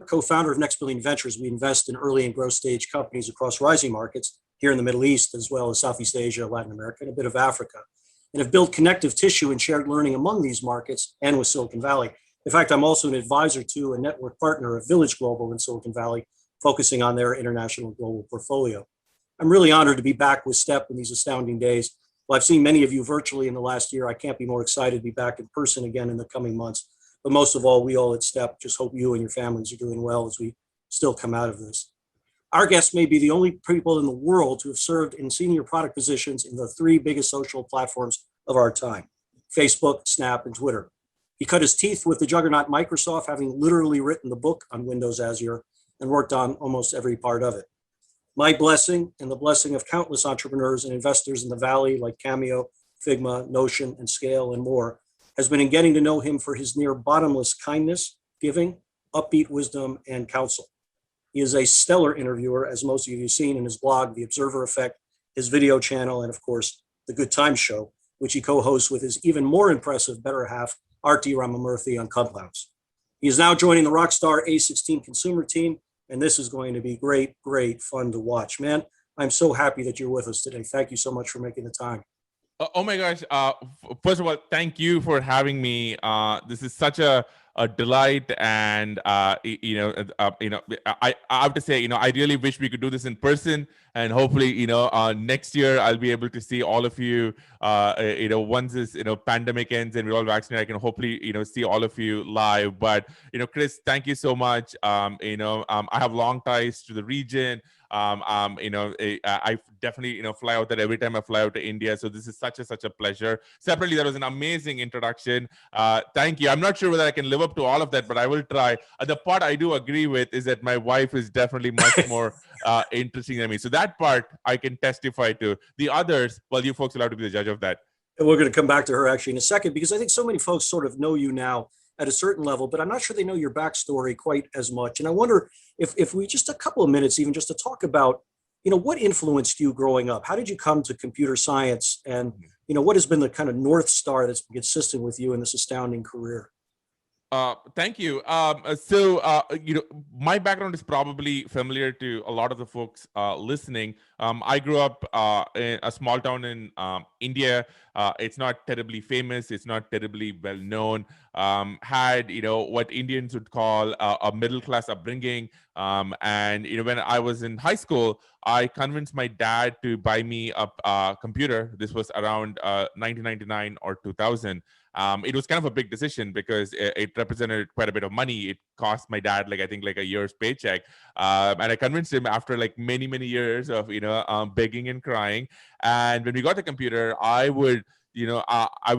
Co-founder of Next Billion Ventures, we invest in early and growth stage companies across rising markets here in the Middle East, as well as Southeast Asia, Latin America, and a bit of Africa, and have built connective tissue and shared learning among these markets and with Silicon Valley. In fact, I'm also an advisor to a network partner of Village Global in Silicon Valley, focusing on their international global portfolio. I'm really honored to be back with Step in these astounding days. Well, I've seen many of you virtually in the last year. I can't be more excited to be back in person again in the coming months. But most of all, we all at Step just hope you and your families are doing well as we still come out of this. Our guests may be the only people in the world to have served in senior product positions in the three biggest social platforms of our time: Facebook, Snap, and Twitter. He cut his teeth with the juggernaut Microsoft, having literally written the book on Windows Azure and worked on almost every part of it. My blessing, and the blessing of countless entrepreneurs and investors in the Valley like Cameo, Figma, Notion, and Scale, and more, has been in getting to know him for his near bottomless kindness, giving, upbeat wisdom, and counsel. He is a stellar interviewer, as most of you have seen in his blog, The Observer Effect, his video channel, and of course, The Good Times Show, which he co-hosts with his even more impressive better half, Arti Ramamurthy, on Clubhouse. He is now joining the Rockstar A16 consumer team, and this is going to be great, great fun to watch. Man, I'm so happy that you're with us today. Thank you so much for making the time. Oh my gosh. First of all, thank you for having me. This is such a delight, and I have to say, I really wish we could do this in person, and hopefully, next year I'll be able to see all of you. Once this pandemic ends and we're all vaccinated, I can hopefully see all of you live. But Chris, thank you so much. I have long ties to the region. I definitely fly out there every time I fly out to India. So this is such a pleasure. Separately, that was an amazing introduction. Thank you. I'm not sure whether I can live up to all of that, but I will try. The part I do agree with is that my wife is definitely much more interesting than me. So that part I can testify to. The others, well, you folks will have to be the judge of that. And we're going to come back to her actually in a second, because I think so many folks sort of know you now at a certain level, but I'm not sure they know your backstory quite as much. And I wonder if we just a couple of minutes, even just to talk about, what influenced you growing up? How did you come to computer science? And, what has been the kind of North Star that's been consistent with you in this astounding career? Thank you. My background is probably familiar to a lot of the folks listening. I grew up in a small town in India. It's not terribly famous. It's not terribly well known. Had what Indians would call a middle class upbringing. And when I was in high school, I convinced my dad to buy me a computer. This was around 1999 or 2000. It was kind of a big decision because it represented quite a bit of money. It cost my dad, I think a year's paycheck. And I convinced him after many, many years of, begging and crying. And when we got the computer, I would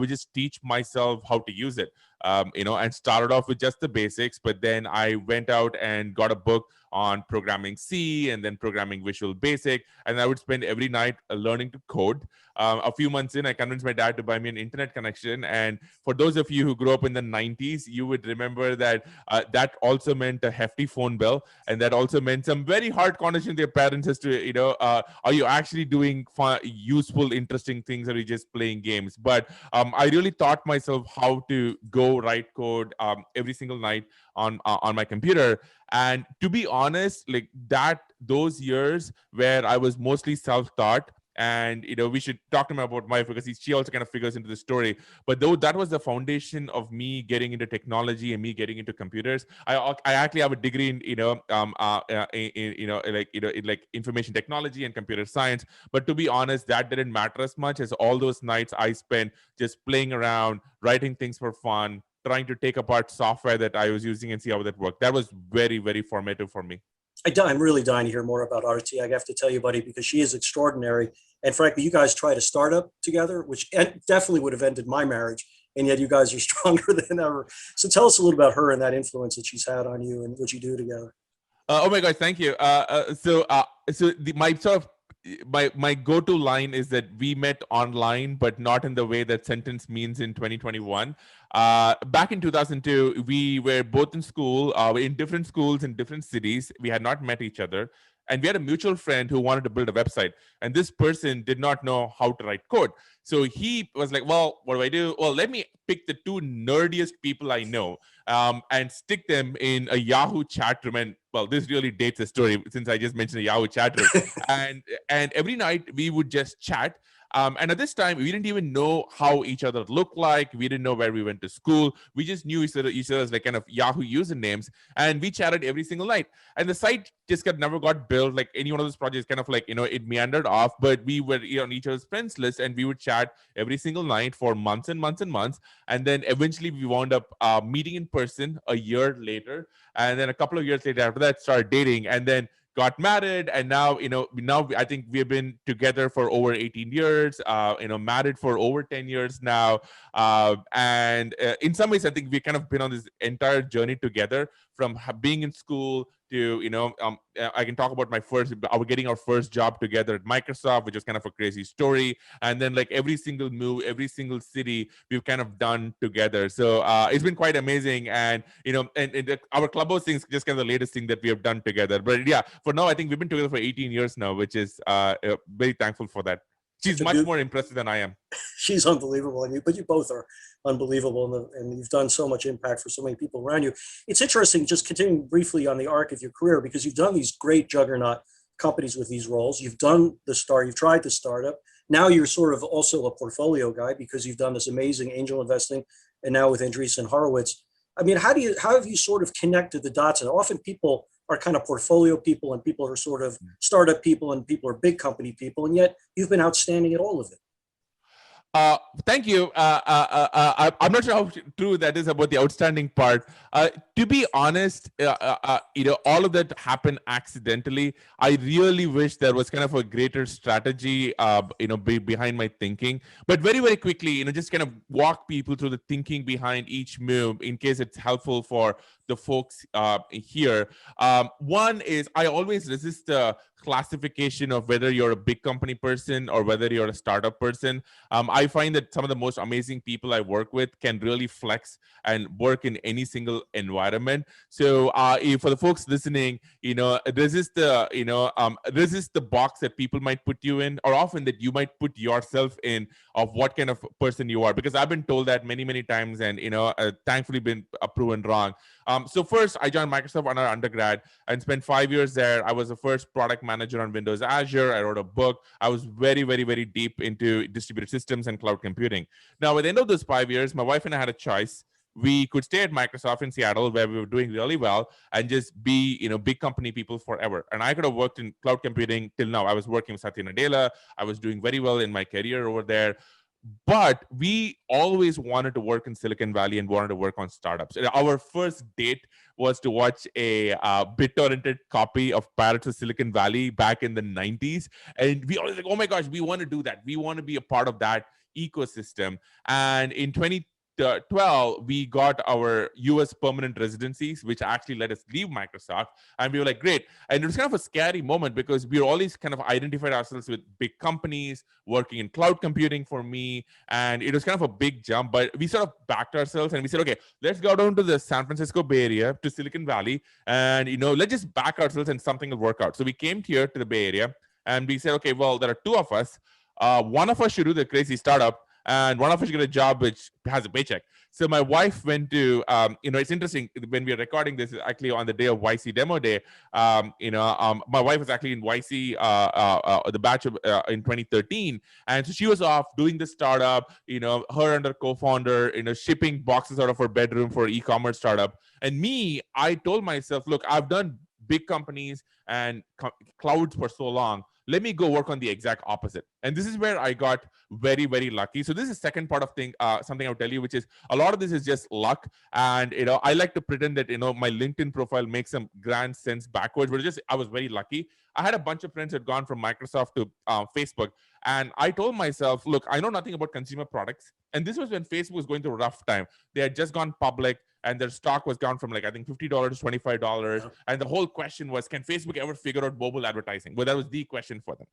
just teach myself how to use it, and started off with just the basics. But then I went out and got a book on programming C and then programming Visual Basic. And I would spend every night learning to code. A few months in, I convinced my dad to buy me an internet connection. And for those of you who grew up in the 90s, you would remember that that also meant a hefty phone bill. And that also meant some very hard conversation with their parents as to, are you actually doing fun, useful, interesting things, or are you just playing games? But I really taught myself how to go write code every single night on my computer. And to be honest, those years where I was mostly self-taught, and we should talk to him about my wife, because she also kind of figures into the story. But though that was the foundation of me getting into technology and me getting into computers. I actually have a degree in information technology and computer science. But to be honest, that didn't matter as much as all those nights I spent just playing around, writing things for fun, trying to take apart software that I was using and see how that worked. That was very, very formative for me. I'm really dying to hear more about Arti. I have to tell you, buddy, because she is extraordinary. And frankly, you guys tried a startup together, which definitely would have ended my marriage. And yet you guys are stronger than ever. So tell us a little about her and that influence that she's had on you and what you do together. Oh my God, thank you. My go-to line is that we met online, but not in the way that sentence means in 2021. Back in 2002, we were both in school, in different schools in different cities. We had not met each other. And we had a mutual friend who wanted to build a website, and this person did not know how to write code. So he was like, well, what do I do? Well, let me pick the two nerdiest people I know and stick them in a Yahoo chat room. And well, this really dates the story since I just mentioned a Yahoo chat room. and every night we would just chat. And at this time, we didn't even know how each other looked like. We didn't know where we went to school. We just knew each other's like kind of Yahoo usernames, and we chatted every single night. And the site just never got built. Like any one of those projects, kind of like, it meandered off. But we were on each other's friends list, and we would chat every single night for months and months and months. And then eventually, we wound up meeting in person a year later, and then a couple of years later after that, started dating, and then got married. And now I think we've been together for over 18 years, married for over 10 years now. And in some ways, I think we've kind of been on this entire journey together, from being in school to, I can talk about our getting our first job together at Microsoft, which was kind of a crazy story. And then like every single move, every single city we've kind of done together. So it's been quite amazing. And, our Clubhouse thing is just kind of the latest thing that we have done together. But yeah, for now, I think we've been together for 18 years now, which is very thankful for that. She's much more impressive than I am. She's unbelievable. But you both are unbelievable. And you've done so much impact for so many people around you. It's interesting, just continuing briefly on the arc of your career, because you've done these great juggernaut companies with these roles. You've done you've tried the startup. Now you're sort of also a portfolio guy, because you've done this amazing angel investing, and now with Andreessen Horowitz. I mean, how have you sort of connected the dots? And often people are kind of portfolio people, and people are sort of startup people, and people are big company people, and yet you've been outstanding at all of it. Thank you. I'm not sure how true that is about the outstanding part. To be honest, all of that happened accidentally. I really wish there was kind of a greater strategy, behind my thinking. But very, very quickly, just kind of walk people through the thinking behind each move in case it's helpful for the folks here. One is, I always resist the classification of whether you're a big company person or whether you're a startup person. I find that some of the most amazing people I work with can really flex and work in any single environment. So for the folks listening, resist the box that people might put you in, or often that you might put yourself in, of what kind of person you are. Because I've been told that many, many times, and thankfully been proven wrong. So first, I joined Microsoft under undergrad and spent 5 years there. I was the first product manager on Windows Azure. I wrote a book. I was very, very, very deep into distributed systems and cloud computing. Now, at the end of those 5 years, my wife and I had a choice. We could stay at Microsoft in Seattle, where we were doing really well, and just be, big company people forever. And I could have worked in cloud computing till now. I was working with Satya Nadella. I was doing very well in my career over there. But we always wanted to work in Silicon Valley and wanted to work on startups. Our first date was to watch a BitTorrented copy of Pirates of Silicon Valley back in the 90s. And we always like, oh my gosh, we want to do that. We want to be a part of that ecosystem. And in 2012, we got our US permanent residencies, which actually let us leave Microsoft. And we were like, great. And it was kind of a scary moment, because we always kind of identified ourselves with big companies, working in cloud computing for me. And it was kind of a big jump, but we sort of backed ourselves and we said, okay, let's go down to the San Francisco Bay Area, to Silicon Valley. And, let's just back ourselves and something will work out. So we came here to the Bay Area and we said, okay, well, there are two of us. One of us should do the crazy startup, and one of us get a job which has a paycheck. So my wife went to, it's interesting, when we are recording this, actually on the day of YC Demo Day, my wife was actually in YC, the batch of, in 2013. And so she was off doing the startup, her and her co-founder, shipping boxes out of her bedroom for e-commerce startup. And me, I told myself, look, I've done big companies and clouds for so long. Let me go work on the exact opposite. And this is where I got very, very lucky. So this is the second part of something I'll tell you, which is a lot of this is just luck. And, I like to pretend that, my LinkedIn profile makes some grand sense backwards, but I was very lucky. I had a bunch of friends who had gone from Microsoft to Facebook. And I told myself, look, I know nothing about consumer products. And this was when Facebook was going through a rough time. They had just gone public, and their stock was down from I think $50 to $25. Yeah. And the whole question was, can Facebook ever figure out mobile advertising? Well, that was the question for them.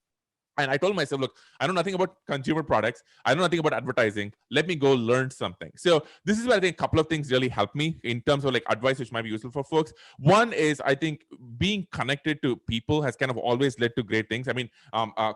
And I told myself, look, I know nothing about consumer products. I know nothing about advertising. Let me go learn something. So this is where I think a couple of things really helped me in terms of like advice, which might be useful for folks. One is I think being connected to people has kind of always led to great things. I mean,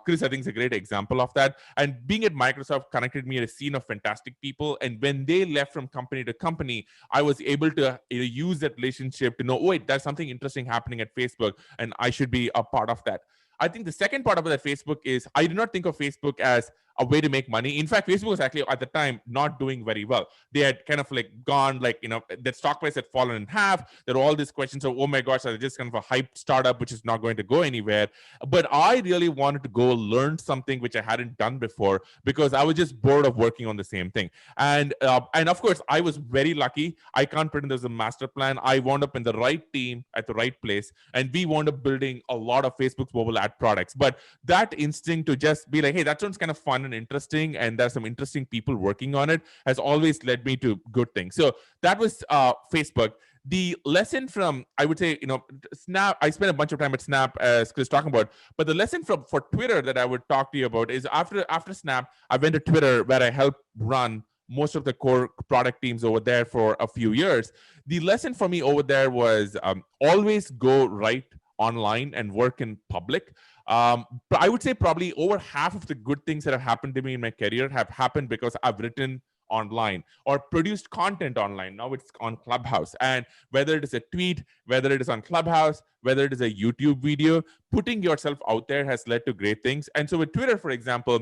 Chris, I think is a great example of that. And being at Microsoft connected me at a scene of fantastic people. And when they left from company to company, I was able to use that relationship to know, oh, wait, there's something interesting happening at Facebook, and I should be a part of that. I think the second part of that Facebook is I do not think of Facebook as a way to make money. In fact, Facebook was actually at the time not doing very well. They had kind of like gone like, that stock price had fallen in half. There were all these questions of, oh my gosh, are they just kind of a hyped startup which is not going to go anywhere? But I really wanted to go learn something which I hadn't done before because I was just bored of working on the same thing. And of course, I was very lucky. I can't pretend there's a master plan. I wound up in the right team at the right place. And we wound up building a lot of Facebook's mobile ad products. But that instinct to just be like, hey, that sounds kind of fun and interesting, and there's some interesting people working on it, has always led me to good things. So that was Facebook. The lesson from, I would say, Snap, I spent a bunch of time at Snap, as Chris talking about, but the lesson for Twitter that I would talk to you about is after Snap, I went to Twitter, where I helped run most of the core product teams over there for a few years. The lesson for me over there was always go right online and work in public. But I would say probably over half of the good things that have happened to me in my career have happened because I've written online or produced content online. Now it's on Clubhouse. And whether it is a tweet, whether it is on Clubhouse, whether it is a YouTube video, putting yourself out there has led to great things. And so with Twitter, for example,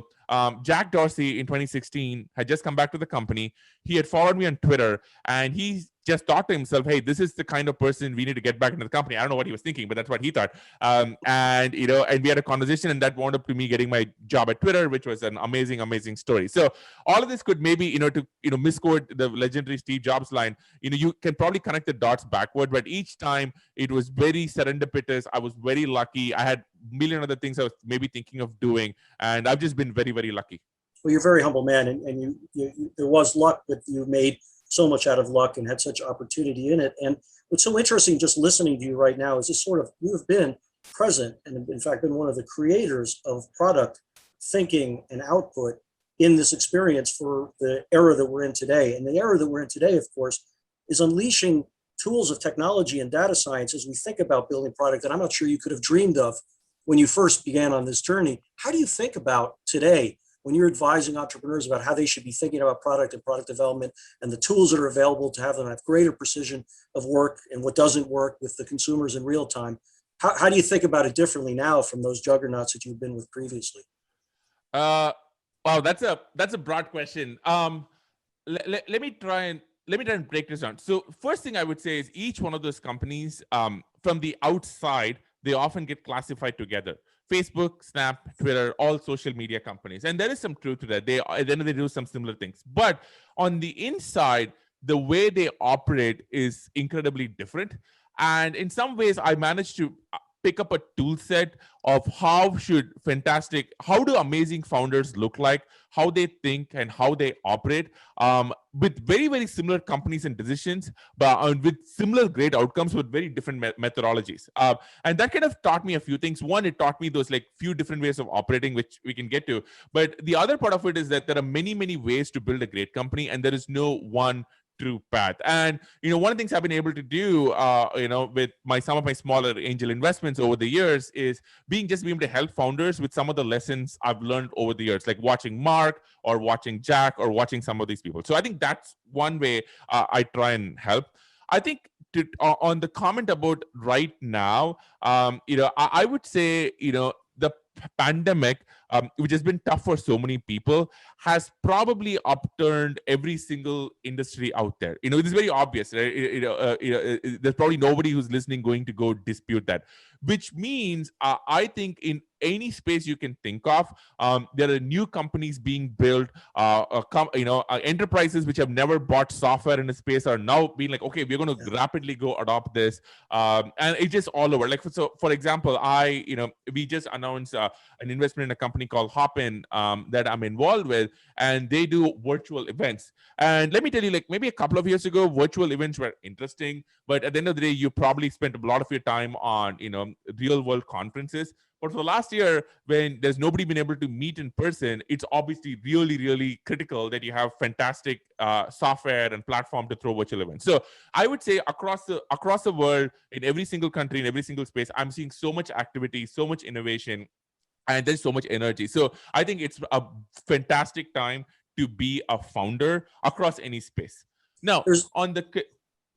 Jack Dorsey in 2016 had just come back to the company. He had followed me on Twitter, and he just thought to himself, hey, this is the kind of person we need to get back into the company. I don't know what he was thinking, but that's what he thought. And we had a conversation, and that wound up to me getting my job at Twitter, which was an amazing, amazing story. So all of this could maybe, to misquote the legendary Steve Jobs line, you can probably connect the dots backward, but each time it was very serendipitous. I was very lucky. I had a million other things I was maybe thinking of doing, and I've just been very, very lucky. Well, you're a very humble man, and you there was luck, but you made so much out of luck and had such opportunity in it. And what's so interesting just listening to you right now is this sort of, you have been present and in fact been one of the creators of product thinking and output in this experience for the era that we're in today. And the era that we're in today, of course, is unleashing tools of technology and data science as we think about building product that I'm not sure you could have dreamed of when you first began on this journey. How do you think about today when you're advising entrepreneurs about how they should be thinking about product and product development and the tools that are available to have them have greater precision of work and what doesn't work with the consumers in real time? How do you think about it differently now from those juggernauts that you've been with previously? Wow, that's a broad question. Let me try and break this down. So first thing I would say is each one of those companies, from the outside, they often get classified together. Facebook, Snap, Twitter, all social media companies. And there is some truth to that. They do some similar things. But on the inside, the way they operate is incredibly different. And in some ways, I managed to pick up a tool set of how do amazing founders look like, how they think and how they operate, with very, very similar companies and decisions, but with similar great outcomes with very different methodologies. And that kind of taught me a few things. One, it taught me those like few different ways of operating, which we can get to. But the other part of it is that there are many, many ways to build a great company, and there is no one true path. And one of the things I've been able to do with some of my smaller angel investments over the years is being able to help founders with some of the lessons I've learned over the years, like watching Mark or watching Jack or watching some of these people. So I think that's one way I try and help. I think on the comment about right now, I would say the pandemic, which has been tough for so many people, has probably upturned every single industry out there. It is very obvious. Right? There's probably nobody who's listening going to go dispute that. Which means I think in any space you can think of, there are new companies being built. Enterprises which have never bought software in a space are now being like, okay, we're going to rapidly go adopt this, and it's just all over. Like so, for example, we just announced an investment in a company called Hopin that I'm involved with, and they do virtual events. And let me tell you, like maybe a couple of years ago, virtual events were interesting, but at the end of the day, you probably spent a lot of your time on real world conferences. But for the last year, when there's nobody been able to meet in person, it's obviously really, really critical that you have fantastic software and platform to throw virtual events. So I would say across the world, in every single country, in every single space, I'm seeing so much activity, so much innovation, and there's so much energy. So I think it's a fantastic time to be a founder across any space. Now, on the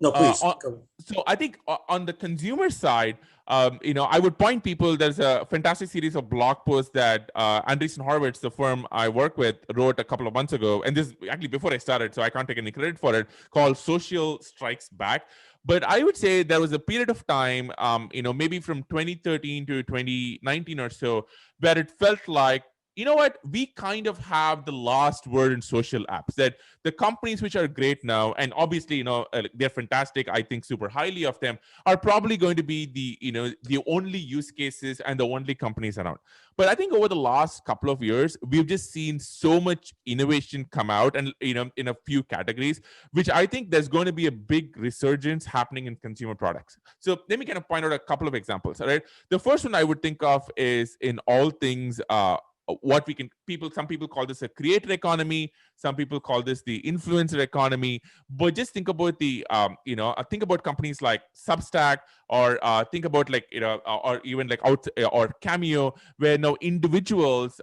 no, please. So I think on the consumer side, I would point people. There's a fantastic series of blog posts that Andreessen Horowitz, the firm I work with, wrote a couple of months ago, and this actually before I started, so I can't take any credit for it. Called "Social Strikes Back." But I would say there was a period of time, maybe from 2013 to 2019 or so, where it felt like, you know what, we kind of have the last word in social apps, that the companies which are great now, and obviously, they're fantastic, I think super highly of them, are probably going to be the only use cases and the only companies around. But I think over the last couple of years, we've just seen so much innovation come out, and in a few categories, which I think there's going to be a big resurgence happening in consumer products. So let me kind of point out a couple of examples. All right, the first one I would think of is in all things some people call this a creator economy, some people call this the influencer economy. But just think about think about companies like Substack, or think about or even like or Cameo, where now individuals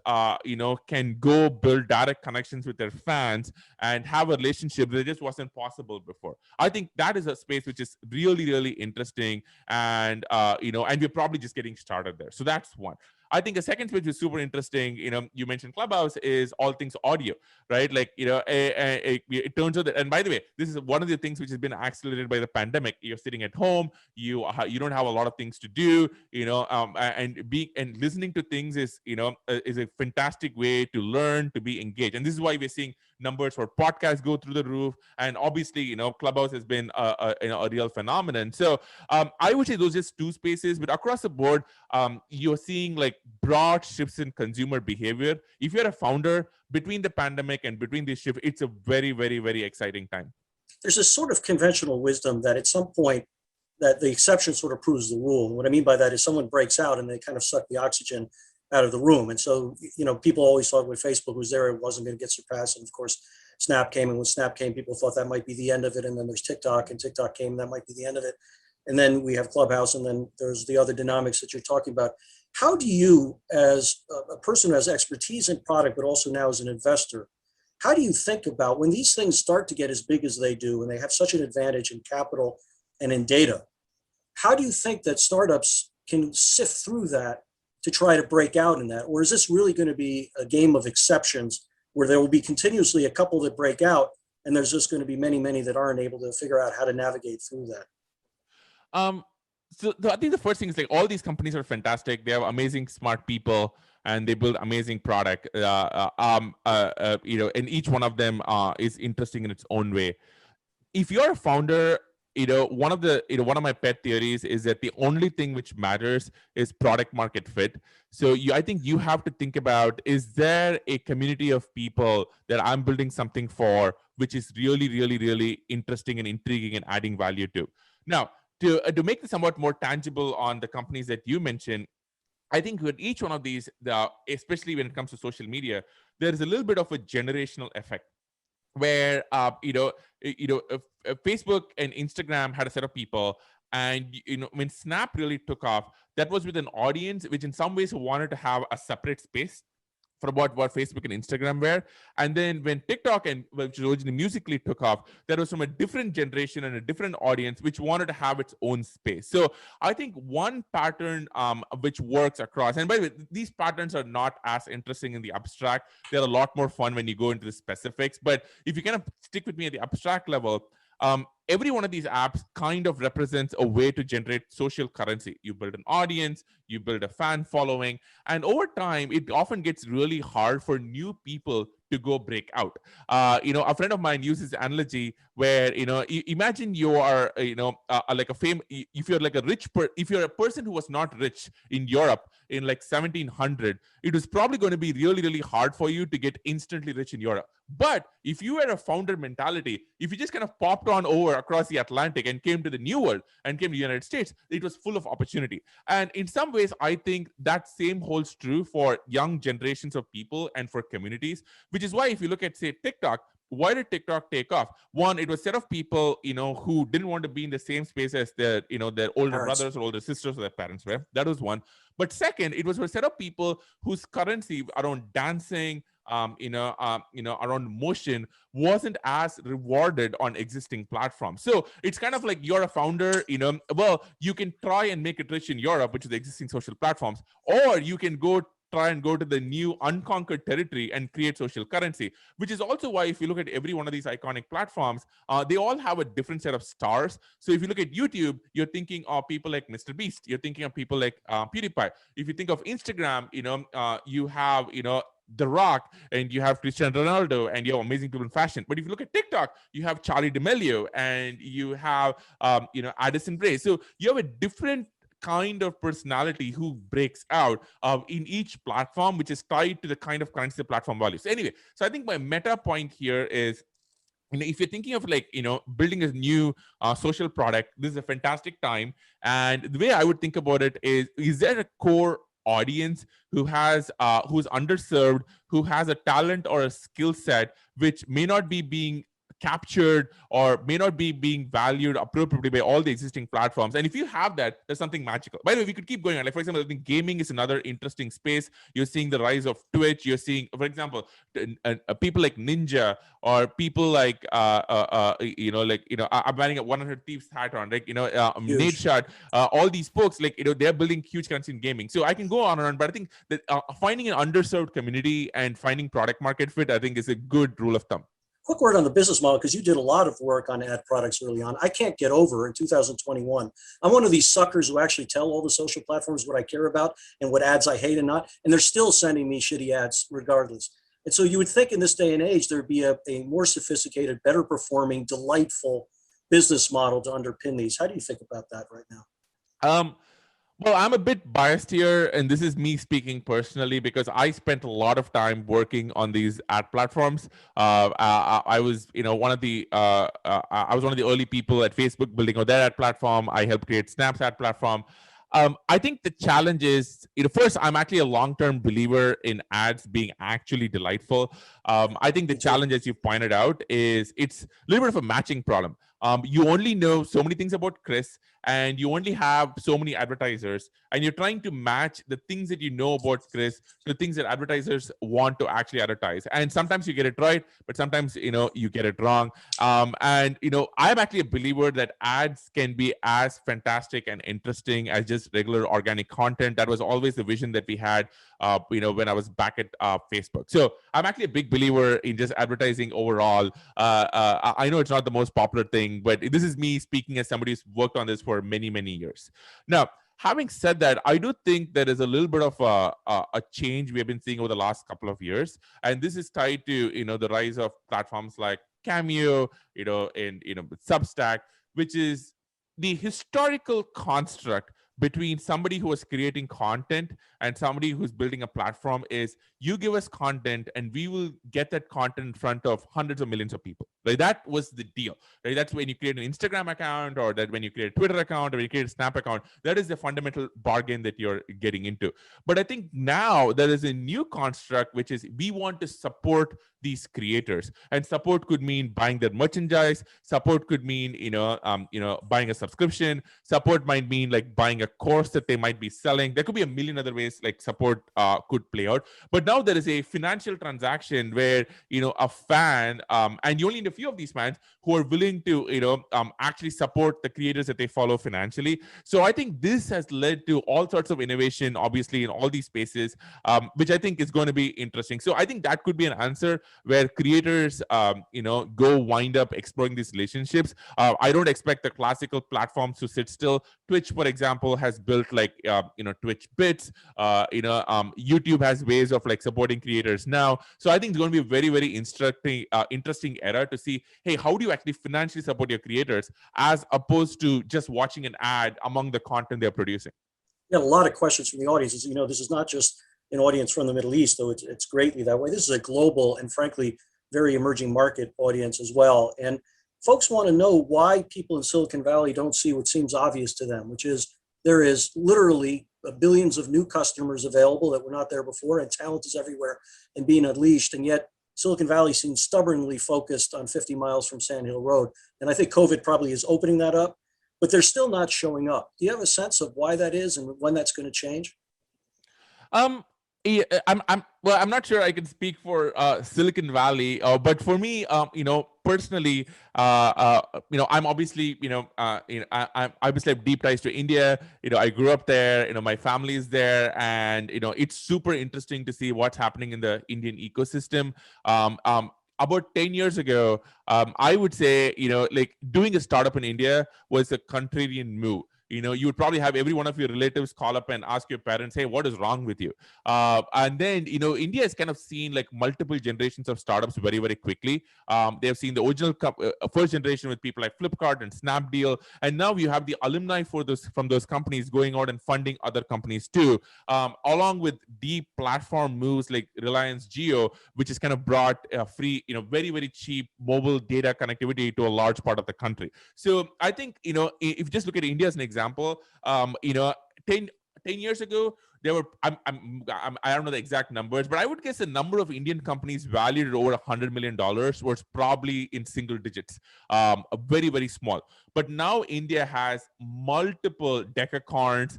can go build direct connections with their fans and have a relationship that just wasn't possible before. I think that is a space which is really, really interesting, and and we're probably just getting started there. So that's one. I think a second which is super interesting, you mentioned Clubhouse, is all things audio, right? Like, it turns out that, and by the way, this is one of the things which has been accelerated by the pandemic. You're sitting at home, you don't have a lot of things to do, and listening to things is a fantastic way to learn, to be engaged. And this is why we're seeing numbers for podcasts go through the roof. And obviously, Clubhouse has been a real phenomenon. So I would say those are just two spaces, but across the board, you're seeing like broad shifts in consumer behavior. If you're a founder, between the pandemic and between this shift, it's a very, very, very exciting time. There's a sort of conventional wisdom that at some point that the exception sort of proves the rule. And what I mean by that is someone breaks out and they kind of suck the oxygen out of the room. And so, people always thought with Facebook was there, it wasn't going to get surpassed. And of course, Snap came, and when Snap came, people thought that might be the end of it. And then there's TikTok, and TikTok came, and that might be the end of it. And then we have Clubhouse, and then there's the other dynamics that you're talking about. How do you, as a person who has expertise in product, but also now as an investor, how do you think about when these things start to get as big as they do, and they have such an advantage in capital and in data? How do you think that startups can sift through that to try to break out in that? Or is this really going to be a game of exceptions where there will be continuously a couple that break out, and there's just going to be many, many that aren't able to figure out how to navigate through that? So I think the first thing is, like, all these companies are fantastic. They have amazing, smart people, and they build amazing product. And each one of them is interesting in its own way. If you're a founder, one of my pet theories is that the only thing which matters is product market fit. So I think you have to think about, is there a community of people that I'm building something for, which is really, really, really interesting and intriguing and adding value to? Now, to make this somewhat more tangible on the companies that you mentioned, I think with each one of these, especially when it comes to social media, there is a little bit of a generational effect where Facebook and Instagram had a set of people, and when Snap really took off, that was with an audience which in some ways wanted to have a separate space from what Facebook and Instagram were. And then when TikTok, and which originally Musical.ly, took off, that was from a different generation and a different audience which wanted to have its own space. So I think one pattern which works across, and by the way, these patterns are not as interesting in the abstract. They're a lot more fun when you go into the specifics. But if you kind of stick with me at the abstract level, every one of these apps kind of represents a way to generate social currency. You build an audience, you build a fan following, and over time, it often gets really hard for new people to go break out. A friend of mine uses this analogy where, imagine you are, like a if you're like a if you're a person who was not rich in Europe, in like 1700, it was probably going to be really, really hard for you to get instantly rich in Europe. But if you had a founder mentality, if you just kind of popped on over across the Atlantic and came to the New World and came to the United States, it was full of opportunity. And in some ways, I think that same holds true for young generations of people and for communities, which is why if you look at, say, TikTok, why did TikTok take off? One, it was a set of people, who didn't want to be in the same space as their older brothers or older sisters or their parents were. That was one. But second, it was a set of people whose currency around dancing, around motion wasn't as rewarded on existing platforms. So it's kind of like you're a founder, you can try and make it rich in Europe, which is the existing social platforms, or you can try and go to the new unconquered territory and create social currency, which is also why if you look at every one of these iconic platforms, they all have a different set of stars. So if you look at YouTube, you're thinking of people like Mr. Beast, you're thinking of people like PewDiePie. If you think of Instagram, you have, The Rock, and you have Cristiano Ronaldo, and you have amazing people in fashion. But if you look at TikTok, you have Charlie D'Amelio, and you have Addison Rae. So you have a different kind of personality who breaks out in each platform, which is tied to the kind of currency the platform values. Anyway, so I think my meta point here is, if you're thinking of building a new social product, this is a fantastic time. And the way I would think about it is there a core audience who's underserved, who has a talent or a skill set which may not be being captured or may not be being valued appropriately by all the existing platforms? And if you have that, there's something magical. By the way, we could keep going on. Like, for example, I think gaming is another interesting space. You're seeing the rise of Twitch. You're seeing, for example, people like Ninja, or people like I'm wearing a 100 Thieves hat on, Nate Shard, all these folks, they're building huge currency in gaming. So I can go on and on, but I think that finding an underserved community and finding product market fit, I think, is a good rule of thumb. Quick word on the business model, because you did a lot of work on ad products early on. I can't get over in 2021. I'm one of these suckers who actually tell all the social platforms what I care about and what ads I hate and not, and they're still sending me shitty ads regardless. And so you would think in this day and age, there'd be a more sophisticated, better performing, delightful business model to underpin these. How do you think about that right now? Well, I'm a bit biased here, and this is me speaking personally because I spent a lot of time working on these ad platforms. I was, one of the early people at Facebook building on their ad platform. I helped create Snap's ad platform. I think the challenge is, first, I'm actually a long-term believer in ads being actually delightful. I think the challenge, as you pointed out, is it's a little bit of a matching problem. You only know so many things about Chris, and you only have so many advertisers, and you're trying to match the things that you know about Chris to the things that advertisers want to actually advertise. And sometimes you get it right, but sometimes, you get it wrong. I'm actually a believer that ads can be as fantastic and interesting as just regular organic content. That was always the vision that we had, when I was back at Facebook. So I'm actually a big believer in just advertising overall. I know it's not the most popular thing, but this is me speaking as somebody who's worked on this for many, many years. Now, having said that, I do think there is a little bit of a change we have been seeing over the last couple of years. And this is tied to, the rise of platforms like Cameo, and, Substack, which is the historical construct between somebody who is creating content and somebody who's building a platform is you give us content and we will get that content in front of hundreds of millions of people. Right? That was the deal. Right? That's when you create an Instagram account, or that when you create a Twitter account, or when you create a Snap account, that is the fundamental bargain that you're getting into. But I think now there is a new construct, which is we want to support these creators, and support could mean buying their merchandise. Support could mean buying a subscription. Support might mean like buying a course that they might be selling. There could be a million other ways like support could play out. But now there is a financial transaction where a fan, and you only need a few of these fans who are willing to actually support the creators that they follow financially. So I think this has led to all sorts of innovation, obviously, in all these spaces, which I think is going to be interesting. So I think that could be an answer where creators, go wind up exploring these relationships. I don't expect the classical platforms to sit still. Twitch, for example, has built Twitch Bits. YouTube has ways of like supporting creators now. So I think it's going to be a very, very interesting era to see, hey, how do you actually financially support your creators as opposed to just watching an ad among the content they're producing? Yeah, a lot of questions from the audience. As you know, this is not just an audience from the Middle East, though it's greatly that way. This is a global and frankly, very emerging market audience as well. And folks want to know why people in Silicon Valley don't see what seems obvious to them, which is there is literally billions of new customers available that were not there before, and talent is everywhere and being unleashed. And yet Silicon Valley seems stubbornly focused on 50 miles from Sand Hill Road. And I think COVID probably is opening that up, but they're still not showing up. Do you have a sense of why that is and when that's going to change? Um, yeah, well, I'm not sure I can speak for Silicon Valley, but for me, personally, I'm obviously, I obviously have deep ties to India. I grew up there. My family is there, and it's super interesting to see what's happening in the Indian ecosystem. About 10 years ago, I would say, like doing a startup in India was a contrarian move. You would probably have every one of your relatives call up and ask your parents, hey, what is wrong with you? And then, India has kind of seen like multiple generations of startups very, very quickly. They have seen the original first generation with people like Flipkart and Snapdeal. And now you have the alumni from those companies going out and funding other companies too, along with deep platform moves like Reliance Jio, which has kind of brought free, very, very cheap mobile data connectivity to a large part of the country. So I think, if you just look at India as an example, 10 years ago, there were, I don't know the exact numbers, but I would guess the number of Indian companies valued at over $100 million was probably in single digits, very, very small. But now India has multiple decacorns,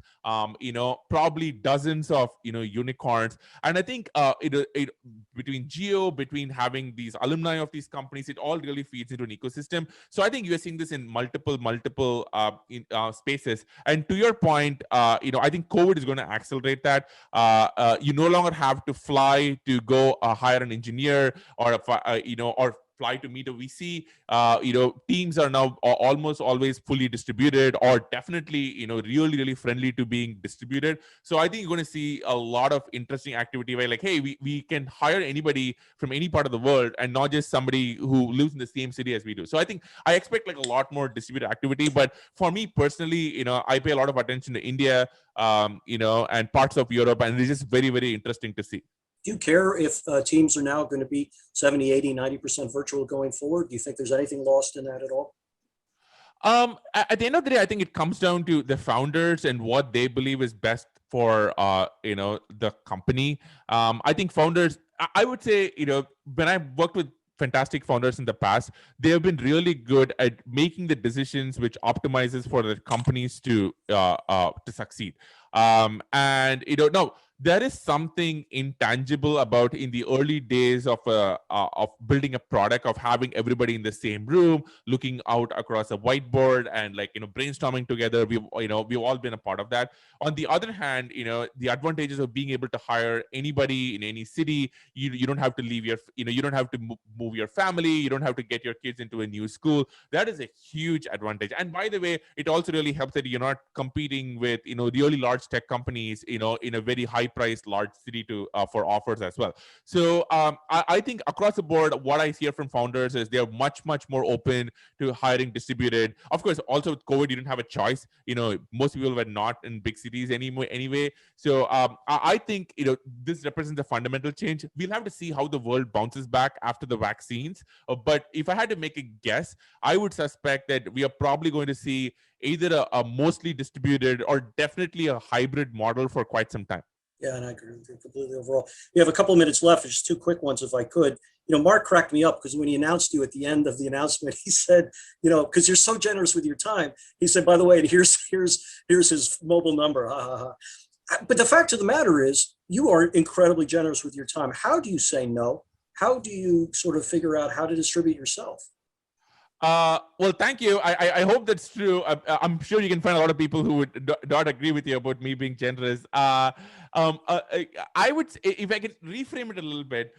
probably dozens of, unicorns. And I think between having these alumni of these companies, it all really feeds into an ecosystem. So I think you're seeing this in multiple spaces. And to your point, I think COVID is going to accelerate that. You no longer have to fly to go hire an engineer or fly to meet a VC. Teams are now almost always fully distributed, or definitely, really, really friendly to being distributed. So I think you're going to see a lot of interesting activity where like, hey, we can hire anybody from any part of the world and not just somebody who lives in the same city as we do. So I expect like a lot more distributed activity. But for me personally, I pay a lot of attention to India, and parts of Europe, and it's just very, very interesting to see. Do you care if teams are now going to be 70, 80, 90% virtual going forward? Do you think there's anything lost in that at all? At the end of the day, I think it comes down to the founders and what they believe is best for the company. I think founders, I would say, when I worked with fantastic founders in the past, they have been really good at making the decisions which optimizes for the companies to succeed. And now there is something intangible about in the early days of building a product, of having everybody in the same room, looking out across a whiteboard and brainstorming together. We've all been a part of that. On the other hand, the advantages of being able to hire anybody in any city, you don't have to leave your, you don't have to move your family, you don't have to get your kids into a new school. That is a huge advantage. And by the way, it also really helps that you're not competing with the really large tech companies in a very high priced large city for offers as well. So I think across the board, what I hear from founders is they're much more open to hiring distributed. Of course, also with COVID, you didn't have a choice. Most people were not in big cities anyway. So I think this represents a fundamental change. We'll have to see how the world bounces back after the vaccines. But if I had to make a guess, I would suspect that we are probably going to see either a mostly distributed or definitely a hybrid model for quite some time. Yeah, and I agree with you completely overall. We have a couple of minutes left. Just two quick ones, if I could. Mark cracked me up because when he announced you at the end of the announcement, he said, because you're so generous with your time, he said, by the way, here's his mobile number. But the fact of the matter is, you are incredibly generous with your time. How do you say no? How do you sort of figure out how to distribute yourself? Well, thank you. I hope that's true. I'm sure you can find a lot of people who would not agree with you about me being generous. I would say, if I could reframe it a little bit,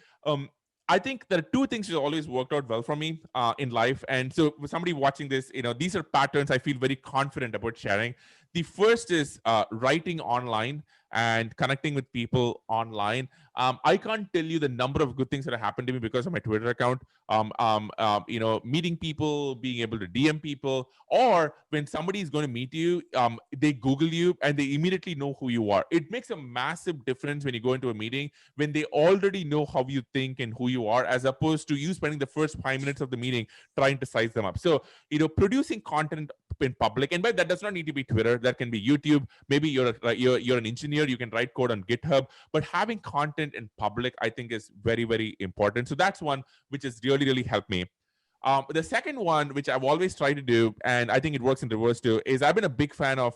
I think there are two things that always worked out well for me in life. And so for somebody watching this, these are patterns I feel very confident about sharing. The first is writing online and connecting with people online. I can't tell you the number of good things that have happened to me because of my Twitter account. Meeting people, being able to DM people, or when somebody is going to meet you, they Google you and they immediately know who you are. It makes a massive difference when you go into a meeting when they already know how you think and who you are, as opposed to you spending the first 5 minutes of the meeting trying to size them up. So, producing content in public, and by that does not need to be Twitter. That can be YouTube. Maybe you're an engineer, you can write code on GitHub, but having content in public, I think, is very, very important. So that's one which has really, really helped me. The second one, which I've always tried to do, and I think it works in reverse too, is I've been a big fan of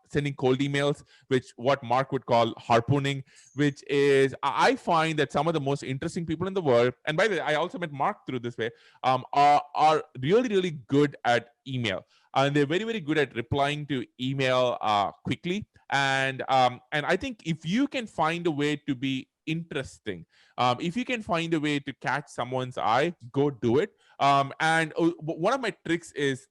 sending cold emails, which what Mark would call harpooning, which is I find that some of the most interesting people in the world, and by the way, I also met Mark through this way, are really, really good at email. And they're very, very good at replying to email quickly. And I think if you can find a way to be interesting, if you can find a way to catch someone's eye, go do it. And one of my tricks is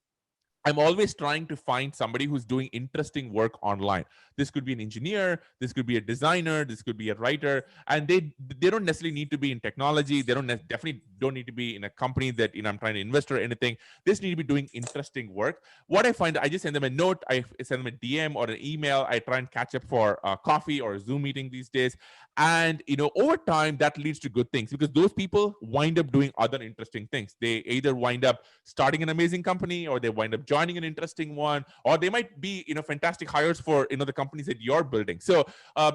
I'm always trying to find somebody who's doing interesting work online. This could be an engineer, this could be a designer, this could be a writer, and they don't necessarily need to be in technology. They definitely don't need to be in a company that I'm trying to invest or anything. They just need to be doing interesting work. What I find, I just send them a note, I send them a DM or an email. I try and catch up for a coffee or a Zoom meeting these days. And over time, that leads to good things because those people wind up doing other interesting things. They either wind up starting an amazing company, or they wind up joining an interesting one, or they might be fantastic hires for the companies that you're building. So I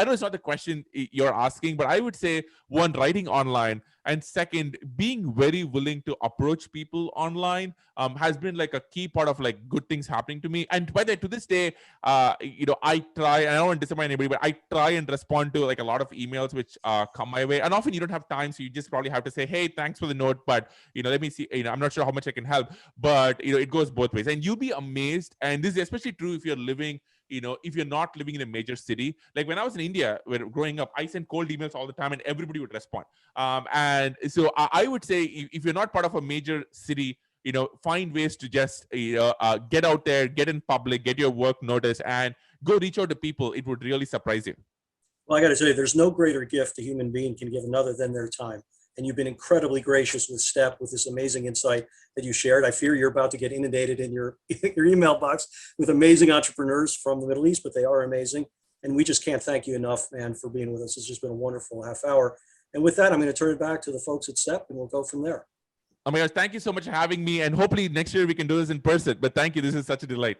know it's not the question you're asking, but I would say, one, writing online, and second, being very willing to approach people online has been like a key part of like good things happening to me. And by the way, to this day, I try, and I don't want to disappoint anybody, but I try and respond to like a lot of emails which come my way. And often you don't have time, so you just probably have to say, hey, thanks for the note, but let me see, I'm not sure how much I can help. But it goes both ways, and you'll be amazed. And this is especially true if you're living, if you're not living in a major city. Like when I was in India, where growing up, I sent cold emails all the time, and everybody would respond. And so I would say, if you're not part of a major city, find ways to just get out there, get in public, get your work noticed, and go reach out to people. It would really surprise you. Well, I got to tell you, there's no greater gift a human being can give another than their time. And you've been incredibly gracious with Step, with this amazing insight that you shared. I fear you're about to get inundated in your email box with amazing entrepreneurs from the Middle East, but they are amazing. And we just can't thank you enough, man, for being with us. It's just been a wonderful half hour. And with that, I'm going to turn it back to the folks at Step, and we'll go from there. Oh my gosh, thank you so much for having me. And hopefully next year we can do this in person. But thank you. This is such a delight.